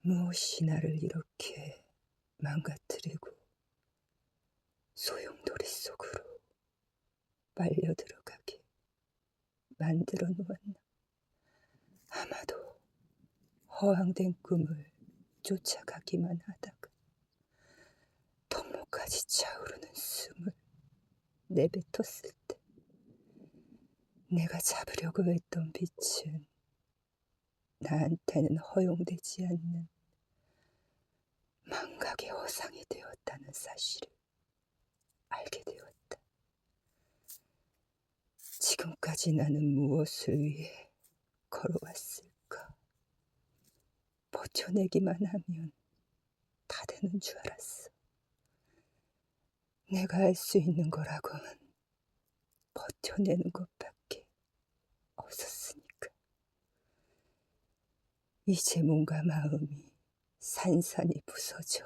무엇이 나를 이렇게 망가뜨리고 소용돌이 속으로 빨려 들어가게 만들어 놓았나. 아마도 허황된 꿈을 쫓아가기만 하다가 턱목까지 차오르는 숨을 내뱉었을 때 내가 잡으려고 했던 빛은 나한테는 허용되지 않는 망각의 허상이 되었다는 사실을 알게 되었다. 지금까지 나는 무엇을 위해 걸어왔을까? 버텨내기만 하면 다 되는 줄 알았어. 내가 할 수 있는 거라곤 버텨내는 것밖에 없었으니까. 이제 뭔가 마음이 산산이 부서져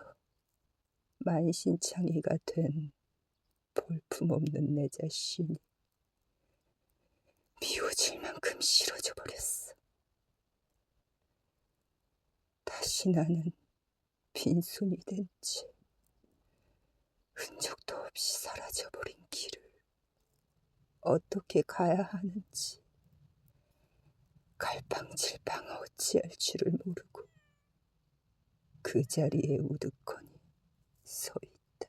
만신창이가 된 볼품없는 내 자신이 미워질 만큼 싫어져 버렸어. 다시 나는 빈손이 된 채 흔적도 없이 사라져버린 길을 어떻게 가야 하는지 갈팡질팡 어찌할 줄을 모르고 그 자리에 우두커니 서 있다.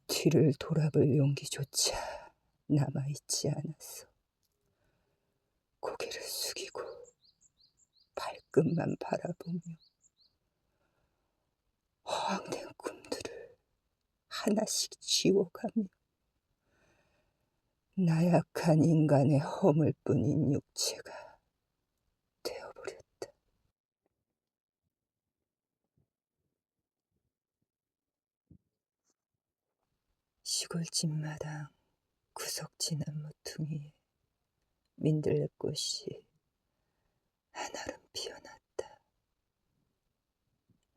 뒤를 돌아볼 용기조차 남아있지 않아서 고개를 숙이고 발끝만 바라보며 허황된 꿈들을 하나씩 지워가며 나약한 인간의 허물뿐인 육체가 되어버렸다. 시골집 마당 구석진 나무퉁이에 민들레꽃이 한아름 피어났다.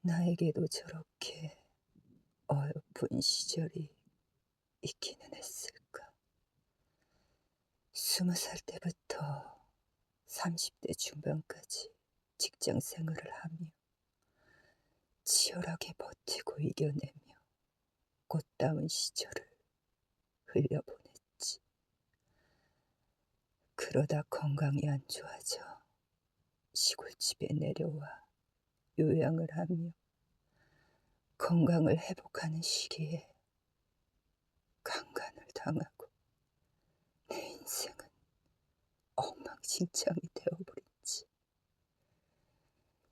나에게도 저렇게 어여쁜 시절이 있기는 했을까. 20살 때부터 30대 중반까지 직장 생활을 하며 치열하게 버티고 이겨내며 꽃다운 시절을 흘려보냈지. 그러다 건강이 안 좋아져 시골집에 내려와 요양을 하며 건강을 회복하는 시기에 강간을 당하고 내 인생은 엉망진창이 되어버렸지.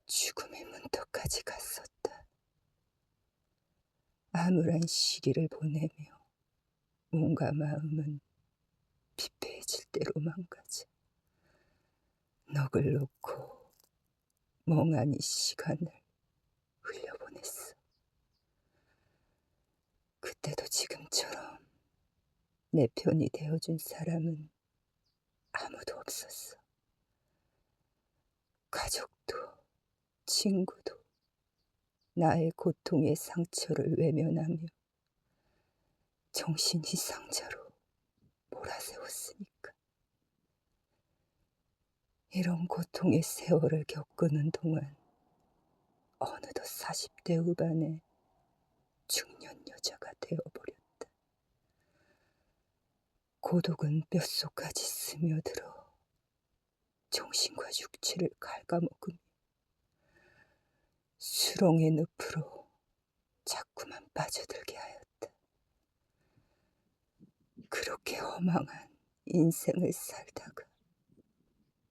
죽음의 문턱까지 갔었다. 암울한 시기를 보내며 몸과 마음은 피폐해질 대로 망가져 넋을 놓고 멍하니 시간을 흘려보냈어. 그때도 지금처럼 내 편이 되어준 사람은 아무도 없었어. 가족도 친구도 나의 고통의 상처를 외면하며 정신 이상자로 몰아세웠으니까. 이런 고통의 세월을 겪는 동안 어느덧 40대 후반의 중년 여자가 되어버렸다. 고독은 뼛속까지 스며들어 정신과 육체를 갉아먹으며 수렁의 늪으로 자꾸만 빠져들게 하였다. 그렇게 허망한 인생을 살다가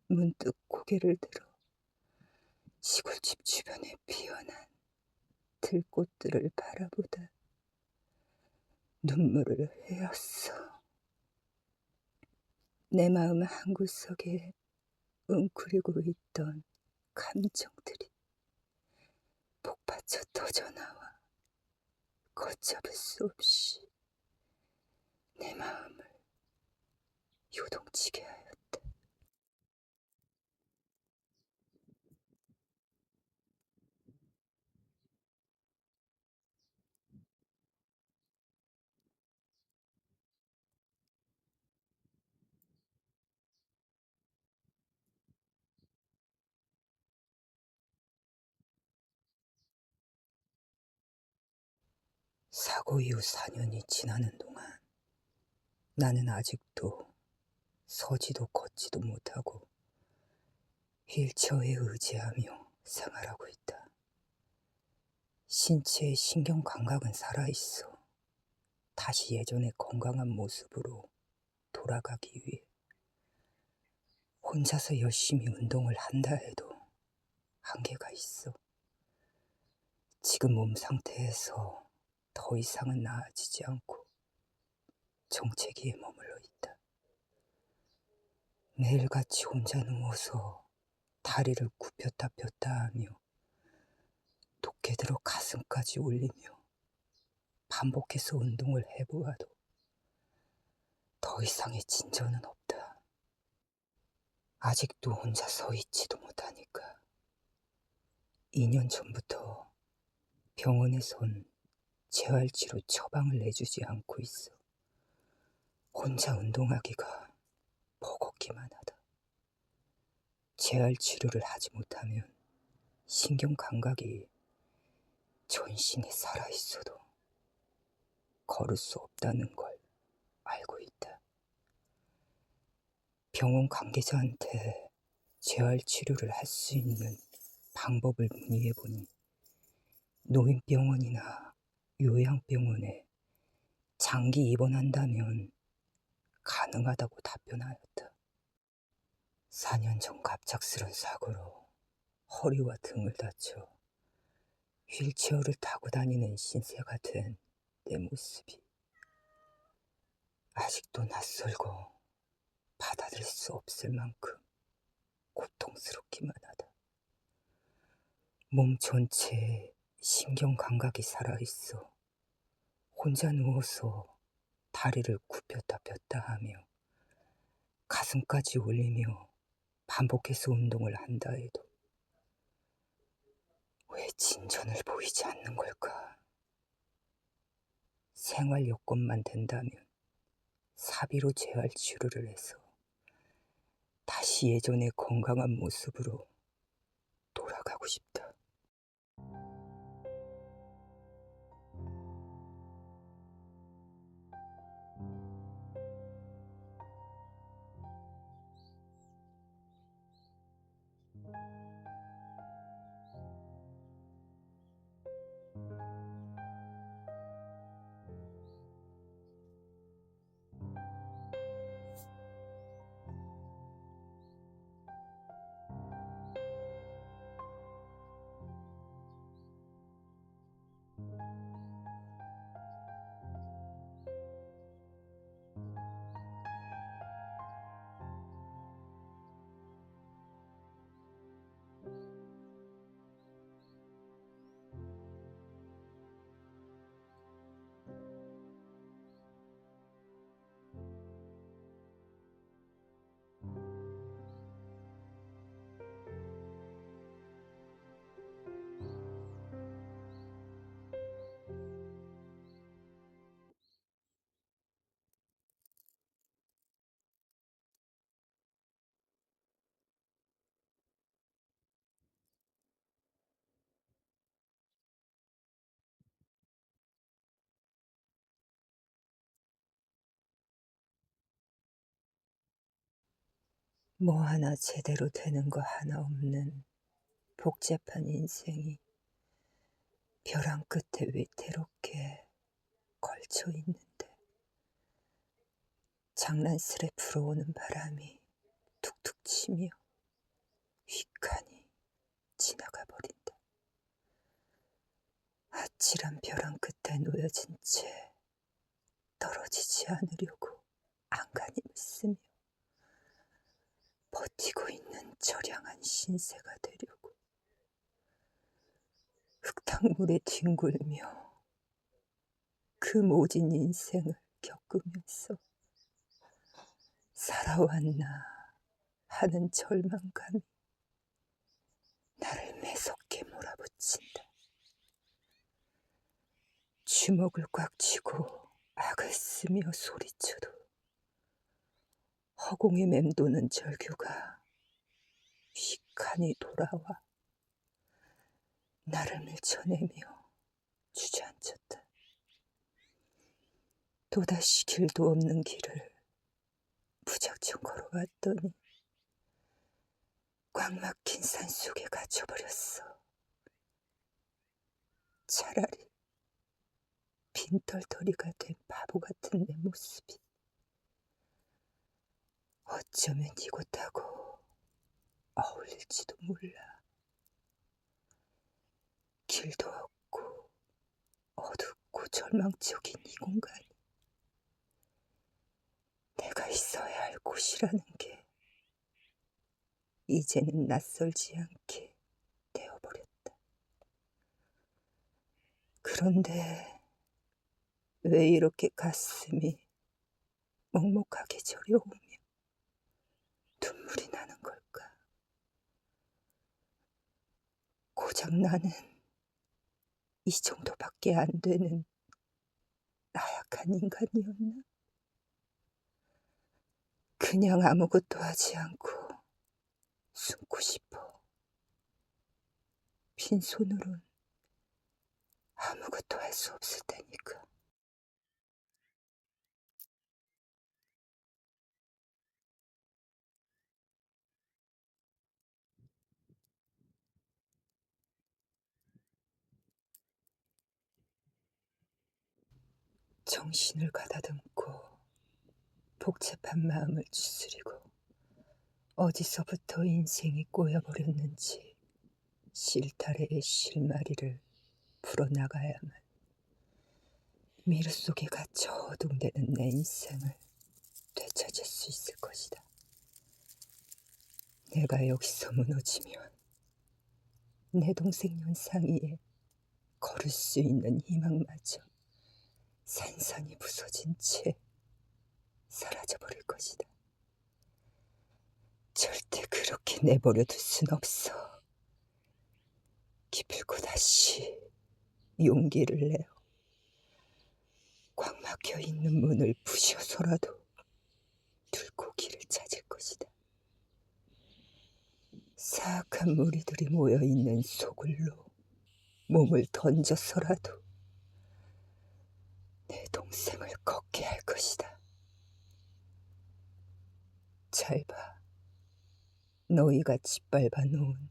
문득 고개를 들어 시골집 주변에 피어난 들꽃들을 바라보다 눈물을 흘렸어. 내 마음 한구석에 웅크리고 있던 감정들이 복받쳐 터져나와 걷잡을 수 없이 내 마음을 요동치게 하였다. 사고 이후 4년이 지나는 동안 나는 아직도 서지도 걷지도 못하고 휠체어에 의지하며 생활하고 있다. 신체의 신경 감각은 살아있어. 다시 예전의 건강한 모습으로 돌아가기 위해 혼자서 열심히 운동을 한다 해도 한계가 있어. 지금 몸 상태에서 더 이상은 나아지지 않고 정체기에 머물러 있다. 매일같이 혼자 누워서 다리를 굽혔다 폈다 하며 높게 들어 가슴까지 올리며 반복해서 운동을 해보아도 더 이상의 진전은 없다. 아직도 혼자 서 있지도 못하니까 2년 전부터 병원에선 재활치료 처방을 내주지 않고 있어. 혼자 운동하기가 버겁기만 하다. 재활치료를 하지 못하면 신경 감각이 전신에 살아있어도 걸을 수 없다는 걸 알고 있다. 병원 관계자한테 재활치료를 할 수 있는 방법을 문의해보니 노인병원이나 요양병원에 장기 입원한다면 가능하다고 답변하였다. 4년 전 갑작스런 사고로 허리와 등을 다쳐 휠체어를 타고 다니는 신세가 된 내 모습이 아직도 낯설고 받아들일 수 없을 만큼 고통스럽기만 하다. 몸 전체에 신경 감각이 살아있어 혼자 누워서 다리를 굽혔다 폈다 하며 가슴까지 올리며 반복해서 운동을 한다 해도 왜 진전을 보이지 않는 걸까? 생활 여건만 된다면 사비로 재활치료를 해서 다시 예전의 건강한 모습으로 돌아가고 싶다. 뭐 하나 제대로 되는 거 하나 없는 복잡한 인생이 벼랑 끝에 위태롭게 걸쳐 있는데 장난스레 불어오는 바람이 툭툭 치며 휘칸이 지나가 버린다. 아찔한 벼랑 끝에 놓여진 채 떨어지지 않으려고 안간힘을 쓰며 버티고 있는 저량한 신세가 되려고 흙탕물에 뒹굴며 그 모진 인생을 겪으면서 살아왔나 하는 절망감이 나를 매섭게 몰아붙인다. 주먹을 꽉 쥐고 악을 쓰며 소리쳐도 허공에 맴도는 절규가 휘칸이 돌아와 나를 밀쳐내며 주저앉혔다. 또다시 길도 없는 길을 무작정 걸어왔더니 꽉 막힌 산속에 갇혀버렸어. 차라리 빈털터리가 된 바보 같은 내 모습이 어쩌면 이곳하고 어울릴지도 몰라. 길도 없고 어둡고 절망적인 이 공간이 내가 있어야 할 곳이라는 게 이제는 낯설지 않게 되어버렸다. 그런데 왜 이렇게 가슴이 먹먹하게 저려오며 눈물이 나는 걸까? 고작 나는 이 정도밖에 안 되는 나약한 인간이었나? 그냥 아무것도 하지 않고 숨고 싶어. 빈손으론 아무것도 할 수 없을 테니까. 정신을 가다듬고 복잡한 마음을 추스리고 어디서부터 인생이 꼬여버렸는지 실타래의 실마리를 풀어나가야만 미르 속에 갇혀 어둥대는 내 인생을 되찾을 수 있을 것이다. 내가 여기서 무너지면 내 동생 연상이에 걸을 수 있는 희망마저 산산이 부서진 채 사라져버릴 것이다. 절대 그렇게 내버려 둘 순 없어. 기필코 다시 용기를 내어 꽉 막혀 있는 문을 부셔서라도 뚫고 길을 찾을 것이다. 사악한 무리들이 모여있는 소굴로 몸을 던져서라도 내 동생을 걷게 할 것이다. 잘 봐. 너희가 짓밟아 놓은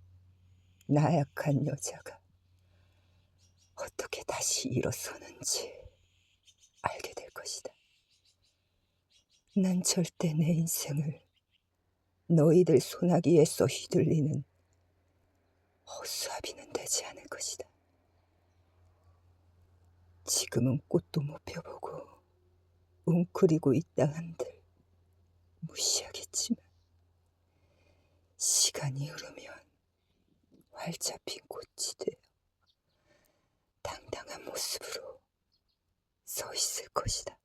나약한 여자가 어떻게 다시 일어서는지 알게 될 것이다. 난 절대 내 인생을 너희들 소나기에서 휘둘리는 허수아비는 되지 않을 것이다. 지금은 꽃도 못 펴보고 웅크리고 있다 한들 무시하겠지만 시간이 흐르면 활짝 핀 꽃이 되어 당당한 모습으로 서 있을 것이다.